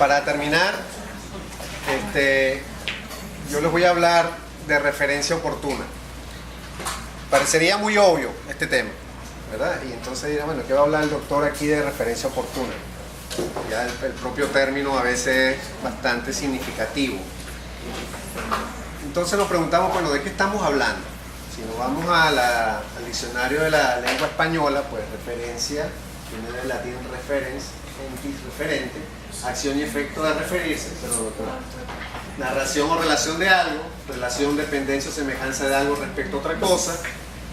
Para terminar, yo les voy a hablar de referencia oportuna. Parecería muy obvio este tema, ¿verdad? Y entonces dirán, bueno, ¿qué va a hablar el doctor aquí de referencia oportuna? Ya el propio término a veces es bastante significativo. Entonces nos preguntamos, bueno, ¿de qué estamos hablando? Si nos vamos al diccionario de la lengua española, pues referencia, viene del latín referens, referente, acción y efecto de referirse, pero narración o relación de algo, relación, dependencia o semejanza de algo respecto a otra cosa,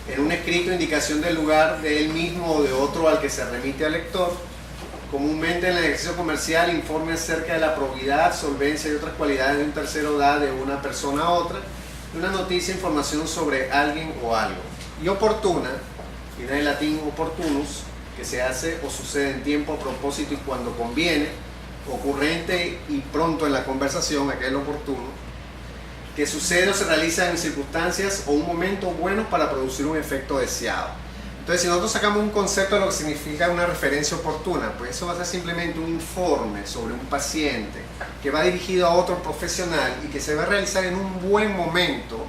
en un escrito indicación del lugar de él mismo o de otro al que se remite al lector, comúnmente en el ejercicio comercial informe acerca de la probidad, solvencia y otras cualidades de un tercero da de una persona a otra, una noticia, información sobre alguien o algo. Y oportuna, viene del latín opportunus, que se hace o sucede en tiempo, a propósito y cuando conviene, ocurrente y pronto en la conversación, aquel oportuno, que sucede o se realiza en circunstancias o un momento bueno para producir un efecto deseado. Entonces, si nosotros sacamos un concepto de lo que significa una referencia oportuna, pues eso va a ser simplemente un informe sobre un paciente que va dirigido a otro profesional y que se va a realizar en un buen momento,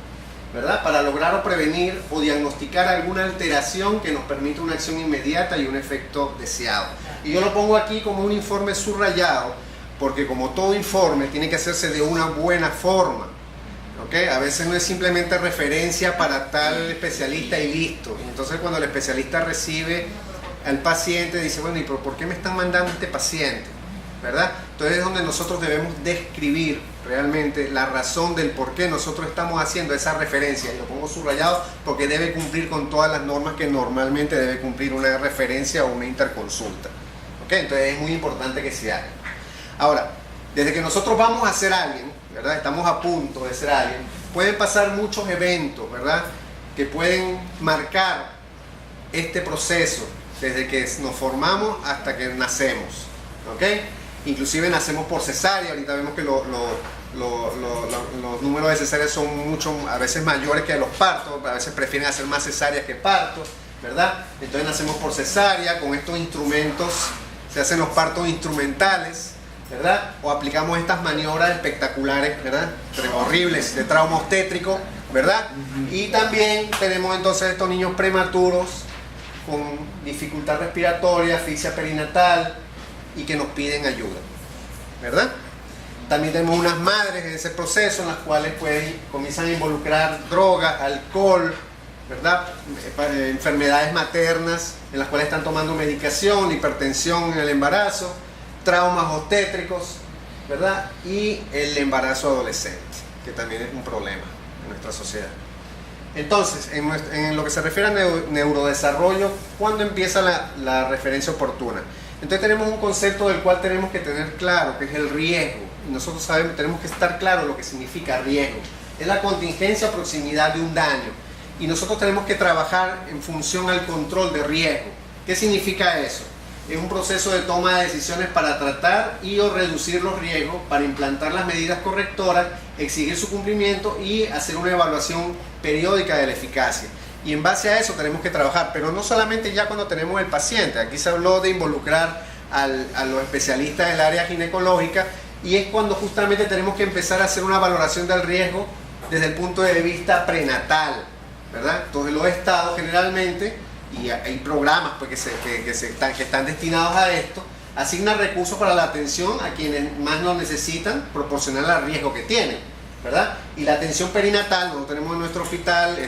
¿verdad? Para lograr o prevenir o diagnosticar alguna alteración que nos permita una acción inmediata y un efecto deseado. Y yo lo pongo aquí como un informe subrayado, porque como todo informe tiene que hacerse de una buena forma. ¿Okay? A veces no es simplemente referencia para tal especialista y listo. Entonces cuando el especialista recibe al paciente dice, bueno, ¿y por qué me están mandando este paciente? ¿Verdad? Entonces es donde nosotros debemos describir realmente la razón del por qué nosotros estamos haciendo esa referencia. Y lo pongo subrayado porque debe cumplir con todas las normas que normalmente debe cumplir una referencia o una interconsulta. ¿Okay? Entonces es muy importante que se haga. Ahora, desde que nosotros vamos a ser alguien, ¿verdad? Estamos a punto de ser alguien, pueden pasar muchos eventos, ¿verdad? Que pueden marcar este proceso desde que nos formamos hasta que nacemos, ¿ok? Inclusive nacemos por cesárea. Ahorita vemos que los números de cesáreas son a veces mayores que los partos, a veces prefieren hacer más cesáreas que partos, ¿verdad? Entonces nacemos por cesárea, con estos instrumentos se hacen los partos instrumentales, ¿verdad? O aplicamos estas maniobras espectaculares, ¿verdad? Horribles de trauma obstétrico, ¿verdad? Y también tenemos entonces estos niños prematuros con dificultad respiratoria, asfixia perinatal y que nos piden ayuda, ¿verdad? También tenemos unas madres en ese proceso en las cuales pues comienzan a involucrar drogas, alcohol, ¿verdad? Enfermedades maternas en las cuales están tomando medicación, hipertensión en el embarazo, traumas obstétricos, ¿verdad? Y el embarazo adolescente, que también es un problema en nuestra sociedad. Entonces, en lo que se refiere a neurodesarrollo, ¿cuándo empieza la referencia oportuna? Entonces tenemos un concepto del cual tenemos que tener claro, que es el riesgo. Y nosotros sabemos, tenemos que estar claro lo que significa riesgo. Es la contingencia o proximidad de un daño. Y nosotros tenemos que trabajar en función al control de riesgo. ¿Qué significa eso? Es un proceso de toma de decisiones para tratar y o reducir los riesgos, para implantar las medidas correctoras, exigir su cumplimiento y hacer una evaluación periódica de la eficacia. Y en base a eso tenemos que trabajar, pero no solamente ya cuando tenemos el paciente. Aquí se habló de involucrar a los especialistas del área ginecológica y es cuando justamente tenemos que empezar a hacer una valoración del riesgo desde el punto de vista prenatal, ¿verdad? Entonces los estados generalmente, y hay programas pues, que están destinados a esto, asignan recursos para la atención a quienes más lo necesitan, proporcional al riesgo que tienen, ¿verdad? Y la atención perinatal, nosotros tenemos en nuestro hospital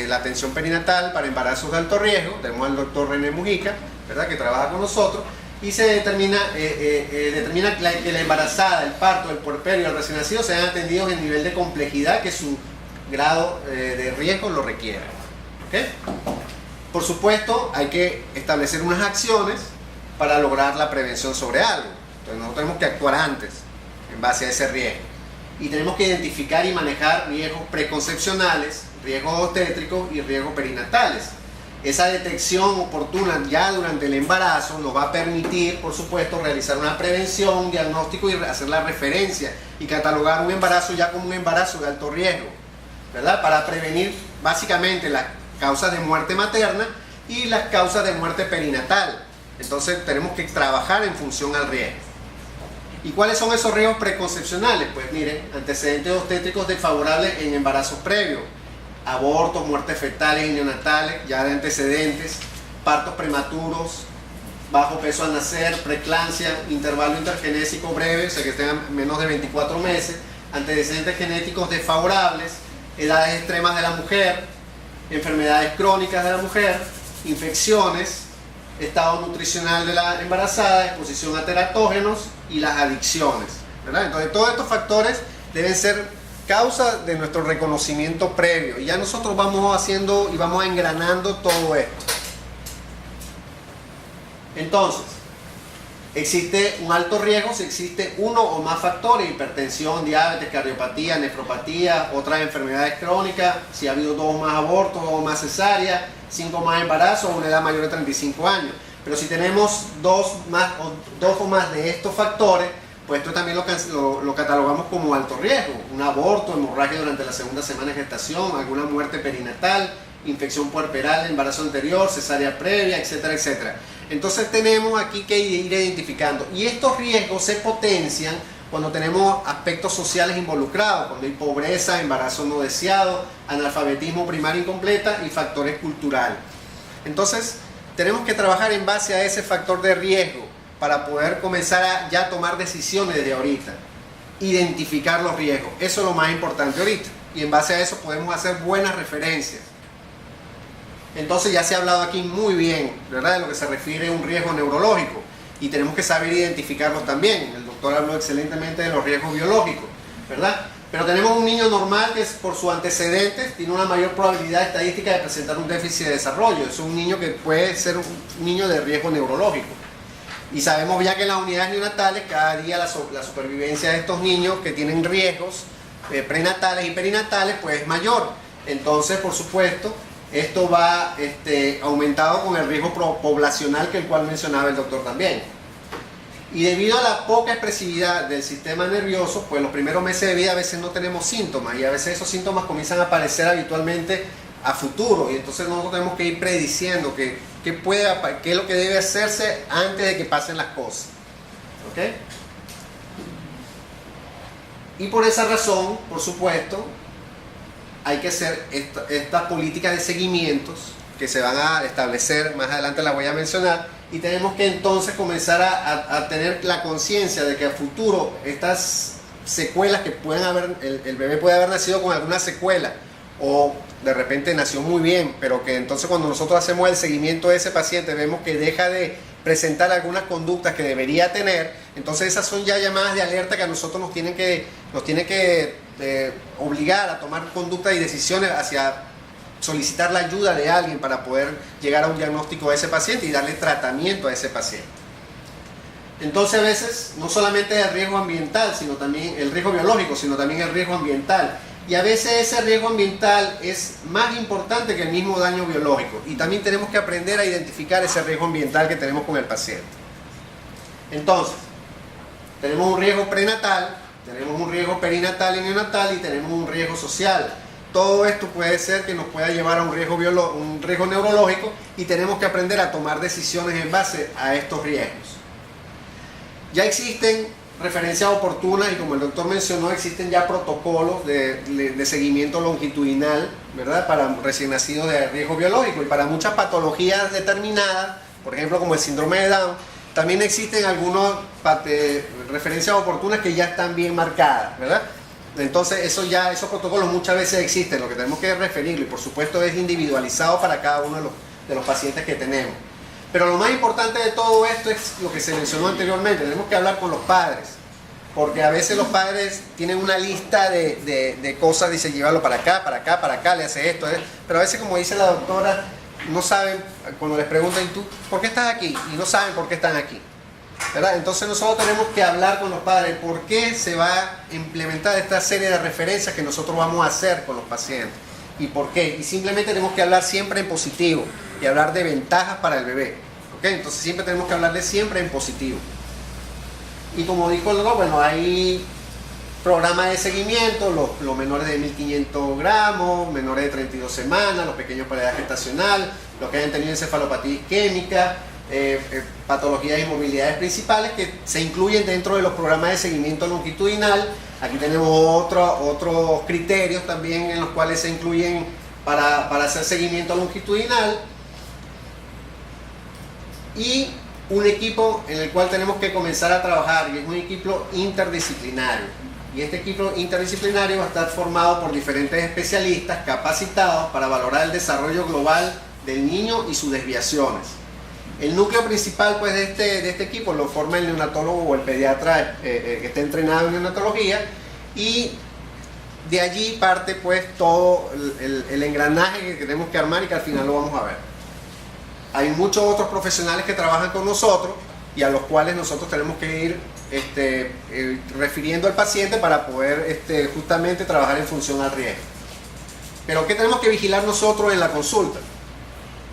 la atención perinatal para embarazos de alto riesgo, tenemos al doctor René Mujica, ¿verdad? Que trabaja con nosotros, y se determina que la embarazada, el parto, el puerperio y el recién nacido sean atendidos en el nivel de complejidad que su grado de riesgo lo requiera, ¿ok? Por supuesto, hay que establecer unas acciones para lograr la prevención sobre algo. Entonces nosotros tenemos que actuar antes, en base a ese riesgo. Y tenemos que identificar y manejar riesgos preconcepcionales, riesgos obstétricos y riesgos perinatales. Esa detección oportuna ya durante el embarazo nos va a permitir, por supuesto, realizar una prevención, un diagnóstico y hacer la referencia y catalogar un embarazo ya como un embarazo de alto riesgo, ¿verdad? Para prevenir básicamente las causas de muerte materna y las causas de muerte perinatal. Entonces tenemos que trabajar en función al riesgo. ¿Y cuáles son esos riesgos preconcepcionales? Pues miren, antecedentes obstétricos desfavorables en embarazos previos, abortos, muertes fetales y neonatales, ya de antecedentes, partos prematuros, bajo peso al nacer, preeclampsia, intervalo intergenésico breve, o sea que tengan menos de 24 meses, antecedentes genéticos desfavorables, edades extremas de la mujer, enfermedades crónicas de la mujer, infecciones, estado nutricional de la embarazada, exposición a teratógenos y las adicciones, ¿verdad? Entonces todos estos factores deben ser causa de nuestro reconocimiento previo, y ya nosotros vamos haciendo y vamos engranando todo esto. Entonces, existe un alto riesgo si existe uno o más factores: hipertensión, diabetes, cardiopatía, nefropatía, otras enfermedades crónicas, si ha habido 2 o más abortos, 2 o más cesáreas, 5 o más embarazos, una edad mayor de 35 años. Pero si tenemos 2 o más de estos factores, pues esto también lo catalogamos como alto riesgo: un aborto, hemorragia durante la segunda semana de gestación, alguna muerte perinatal, infección puerperal, embarazo anterior, cesárea previa, etcétera, etcétera. Entonces tenemos aquí que ir identificando, y estos riesgos se potencian cuando tenemos aspectos sociales involucrados, cuando hay pobreza, embarazo no deseado, analfabetismo primario incompleta y factores culturales. Entonces tenemos que trabajar en base a ese factor de riesgo para poder comenzar a ya tomar decisiones desde ahorita, identificar los riesgos. Eso es lo más importante ahorita, y en base a eso podemos hacer buenas referencias. Entonces ya se ha hablado aquí muy bien, ¿verdad?, de lo que se refiere a un riesgo neurológico, y tenemos que saber identificarlos también. El doctor habló excelentemente de los riesgos biológicos, ¿verdad? Pero tenemos un niño normal que por sus antecedentes tiene una mayor probabilidad estadística de presentar un déficit de desarrollo. Es un niño que puede ser un niño de riesgo neurológico. Y sabemos ya que en las unidades neonatales cada día la supervivencia de estos niños que tienen riesgos prenatales y perinatales pues es mayor. Entonces, por supuesto, esto va aumentado con el riesgo poblacional, que el cual mencionaba el doctor también. Y debido a la poca expresividad del sistema nervioso, pues los primeros meses de vida a veces no tenemos síntomas, y a veces esos síntomas comienzan a aparecer habitualmente a futuro, y entonces nosotros tenemos que ir prediciendo qué es lo que debe hacerse antes de que pasen las cosas. ¿Ok? Y por esa razón, por supuesto, hay que hacer estas políticas de seguimientos que se van a establecer, más adelante las voy a mencionar, y tenemos que entonces comenzar a tener la conciencia de que a futuro estas secuelas que pueden haber, el bebé puede haber nacido con alguna secuela, o de repente nació muy bien, pero que entonces cuando nosotros hacemos el seguimiento de ese paciente vemos que deja de presentar algunas conductas que debería tener, entonces esas son ya llamadas de alerta que a nosotros nos tienen que obligar a tomar conductas y decisiones hacia solicitar la ayuda de alguien para poder llegar a un diagnóstico de ese paciente y darle tratamiento a ese paciente. Entonces a veces no solamente el riesgo ambiental, sino también el riesgo biológico, sino también el riesgo ambiental. Y a veces ese riesgo ambiental es más importante que el mismo daño biológico, y también tenemos que aprender a identificar ese riesgo ambiental que tenemos con el paciente. Entonces, tenemos un riesgo prenatal, tenemos un riesgo perinatal y neonatal, y tenemos un riesgo social. Todo esto puede ser que nos pueda llevar a un riesgo neurológico, y tenemos que aprender a tomar decisiones en base a estos riesgos. Ya existen referencias oportunas, y como el doctor mencionó, existen ya protocolos de seguimiento longitudinal, ¿verdad?, para recién nacidos de riesgo biológico, y para muchas patologías determinadas, por ejemplo como el síndrome de Down, también existen algunas referencias oportunas que ya están bien marcadas, ¿verdad? Entonces esos protocolos muchas veces existen, lo que tenemos que referirlo, y por supuesto es individualizado para cada uno de los pacientes que tenemos. Pero lo más importante de todo esto es lo que se mencionó anteriormente: tenemos que hablar con los padres, porque a veces los padres tienen una lista de cosas, dicen llévalo para acá, para acá, para acá, le hace esto, pero a veces, como dice la doctora, no saben, cuando les preguntan, ¿y tú por qué estás aquí?, y no saben por qué están aquí, ¿verdad? Entonces nosotros tenemos que hablar con los padres por qué se va a implementar esta serie de referencias que nosotros vamos a hacer con los pacientes, y por qué, y simplemente tenemos que hablar siempre en positivo y hablar de ventajas para el bebé, ¿ok? Entonces siempre tenemos que hablarle siempre en positivo. Y como dijo el doctor, bueno, hay programas de seguimiento: los menores de 1500 gramos, menores de 32 semanas, los pequeños para edad gestacional, los que hayan tenido encefalopatía isquémica, patologías y movilidades principales que se incluyen dentro de los programas de seguimiento longitudinal. Aquí tenemos otros criterios también en los cuales se incluyen para hacer seguimiento longitudinal. Y un equipo en el cual tenemos que comenzar a trabajar, y es un equipo interdisciplinario. Y este equipo interdisciplinario va a estar formado por diferentes especialistas capacitados para valorar el desarrollo global del niño y sus desviaciones. El núcleo principal pues, de este equipo lo forma el neonatólogo o el pediatra que esté entrenado en neonatología, y de allí parte pues todo el engranaje que tenemos que armar y que al final lo vamos a ver. Hay muchos otros profesionales que trabajan con nosotros y a los cuales nosotros tenemos que ir refiriendo al paciente para poder justamente trabajar en función al riesgo. Pero ¿qué tenemos que vigilar nosotros en la consulta?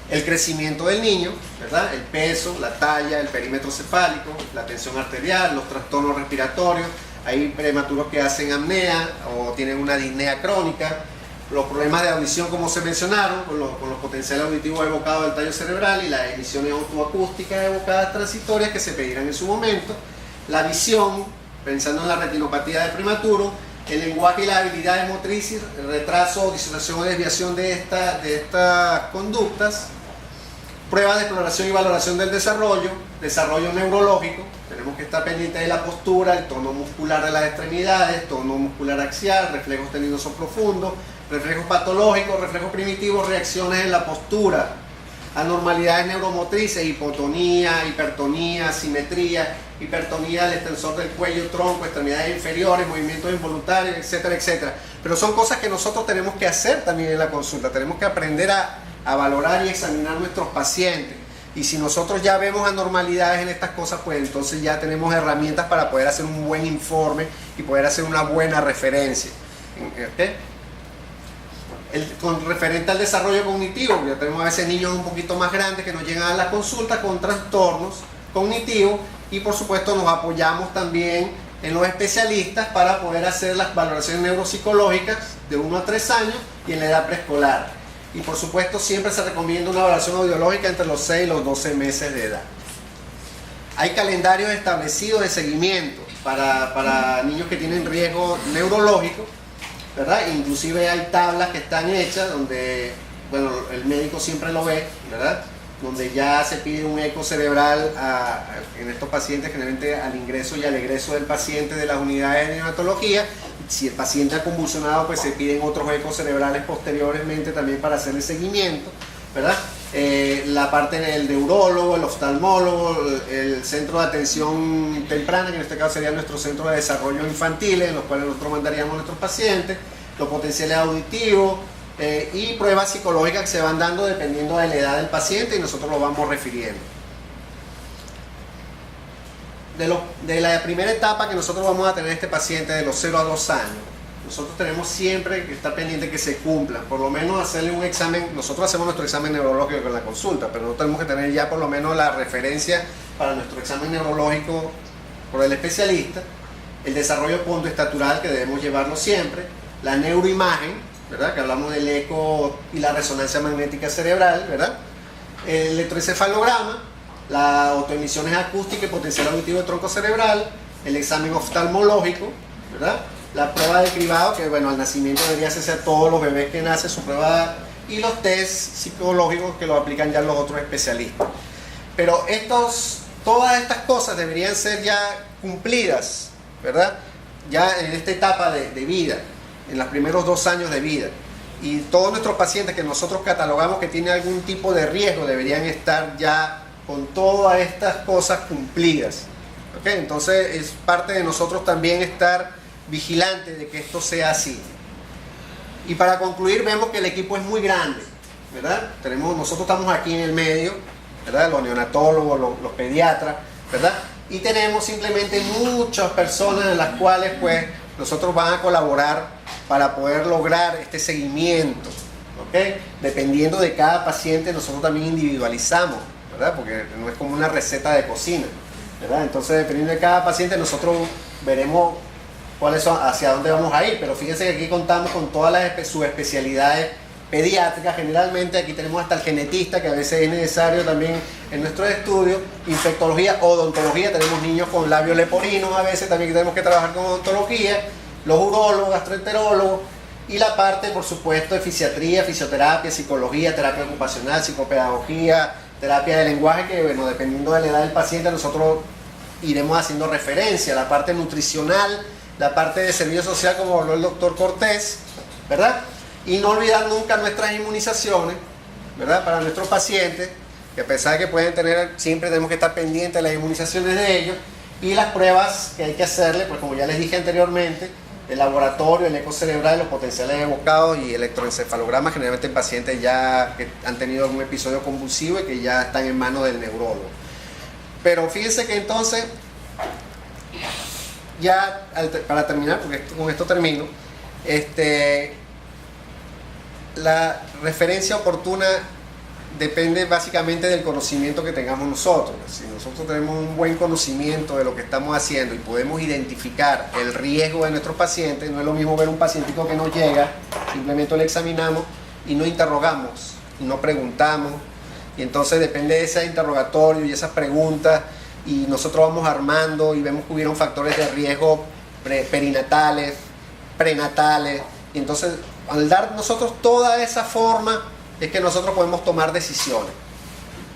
El crecimiento del niño, ¿verdad? El peso, la talla, el perímetro cefálico, la tensión arterial, los trastornos respiratorios. Hay prematuros que hacen apnea o tienen una disnea crónica. Los problemas de audición, como se mencionaron, con los potenciales auditivos evocados del tallo cerebral y las emisiones autoacústicas evocadas transitorias que se pedirán en su momento. La visión, pensando en la retinopatía del prematuro, el lenguaje y las habilidades motrices, el retraso, disociación o desviación de estas conductas. Pruebas de exploración y valoración del desarrollo neurológico. Tenemos que estar pendientes de la postura, el tono muscular de las extremidades, tono muscular axial, reflejos tendidosos profundos, reflejos patológicos, reflejos primitivos, reacciones en la postura, anormalidades neuromotrices, hipotonía, hipertonía, asimetría, hipertonía del extensor del cuello, tronco, extremidades inferiores, movimientos involuntarios, etcétera, etcétera. Pero son cosas que nosotros tenemos que hacer también en la consulta, tenemos que aprender a valorar y examinar nuestros pacientes. Y si nosotros ya vemos anormalidades en estas cosas, pues entonces ya tenemos herramientas para poder hacer un buen informe y poder hacer una buena referencia. ¿Okay? Con referente al desarrollo cognitivo, ya tenemos a veces niños un poquito más grandes que nos llegan a la consulta con trastornos cognitivos, y por supuesto nos apoyamos también en los especialistas para poder hacer las valoraciones neuropsicológicas de 1 a 3 años y en la edad preescolar. Y por supuesto siempre se recomienda una evaluación audiológica entre los 6 y los 12 meses de edad. Hay calendarios establecidos de seguimiento para niños que tienen riesgo neurológico, ¿verdad? Inclusive hay tablas que están hechas donde, bueno, el médico siempre lo ve, ¿verdad? Donde ya se pide un eco cerebral en estos pacientes, generalmente al ingreso y al egreso del paciente de las unidades de neonatología. Si el paciente ha convulsionado, pues se piden otros ecos cerebrales posteriormente también para hacer el seguimiento, ¿verdad? La parte del neurólogo, el oftalmólogo, el centro de atención temprana, que en este caso sería nuestro centro de desarrollo infantil, en los cuales nosotros mandaríamos a nuestros pacientes, los potenciales auditivos y pruebas psicológicas que se van dando dependiendo de la edad del paciente y nosotros lo vamos refiriendo. De la primera etapa que nosotros vamos a tener este paciente de los 0 a 2 años, nosotros tenemos siempre que estar pendiente que se cumplan, por lo menos hacerle un examen. Nosotros hacemos nuestro examen neurológico con la consulta, pero nosotros tenemos que tener ya por lo menos la referencia para nuestro examen neurológico por el especialista, el desarrollo pontoestatural que debemos llevarlo siempre, la neuroimagen, ¿verdad? Que hablamos del eco y la resonancia magnética cerebral, ¿verdad? El electroencefalograma, las autoemisiones acústicas y potencial auditivo del tronco cerebral, el examen oftalmológico, ¿verdad? La prueba de cribado, que bueno, al nacimiento debería hacerse a todos los bebés que nacen su prueba, y los test psicológicos que lo aplican ya los otros especialistas. Pero todas estas cosas deberían ser ya cumplidas, ¿verdad? Ya en esta etapa de vida, en los primeros 2 años de vida. Y todos nuestros pacientes que nosotros catalogamos que tienen algún tipo de riesgo deberían estar ya con todas estas cosas cumplidas. ¿Okay? Entonces es parte de nosotros también estar vigilantes de que esto sea así. Y para concluir, vemos que el equipo es muy grande, ¿verdad? Nosotros estamos aquí en el medio, ¿verdad? Los neonatólogos, los pediatras, ¿verdad? Y tenemos simplemente muchas personas en las cuales pues nosotros van a colaborar para poder lograr este seguimiento, ¿okay? Dependiendo de cada paciente, nosotros también individualizamos, ¿verdad? Porque no es como una receta de cocina, ¿verdad? Entonces, dependiendo de cada paciente, nosotros veremos cuáles son, hacia dónde vamos a ir. Pero fíjense que aquí contamos con todas sus especialidades pediátrica generalmente. Aquí tenemos hasta el genetista, que a veces es necesario también en nuestros estudios. Infectología, odontología, tenemos niños con labios leporinos, a veces también tenemos que trabajar con odontología, los urólogos, gastroenterólogos, y la parte, por supuesto, de fisiatría, fisioterapia, psicología, terapia ocupacional, psicopedagogía, terapia de lenguaje, que bueno, dependiendo de la edad del paciente, nosotros iremos haciendo referencia, la parte nutricional, la parte de servicio social, como habló el doctor Cortés, ¿verdad? Y no olvidar nunca nuestras inmunizaciones, ¿verdad? Para nuestros pacientes, que a pesar de que pueden tener, siempre tenemos que estar pendientes de las inmunizaciones de ellos, y las pruebas que hay que hacerle, pues como ya les dije anteriormente, el laboratorio, el eco cerebral, los potenciales evocados y electroencefalograma, generalmente en pacientes ya que han tenido algún episodio convulsivo y que ya están en manos del neurólogo. Pero fíjense que entonces, ya para terminar, porque con esto termino, la referencia oportuna depende básicamente del conocimiento que tengamos nosotros. Si nosotros tenemos un buen conocimiento de lo que estamos haciendo y podemos identificar el riesgo de nuestros pacientes, no es lo mismo ver un pacientico que no llega, simplemente lo examinamos y no interrogamos, y no preguntamos, y entonces depende de ese interrogatorio y esas preguntas, y nosotros vamos armando y vemos que hubieron factores de riesgo perinatales, prenatales, y entonces al dar nosotros toda esa forma es que nosotros podemos tomar decisiones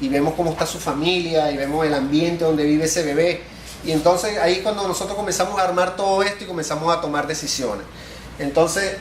y vemos cómo está su familia y vemos el ambiente donde vive ese bebé, y entonces ahí cuando nosotros comenzamos a armar todo esto y comenzamos a tomar decisiones. Entonces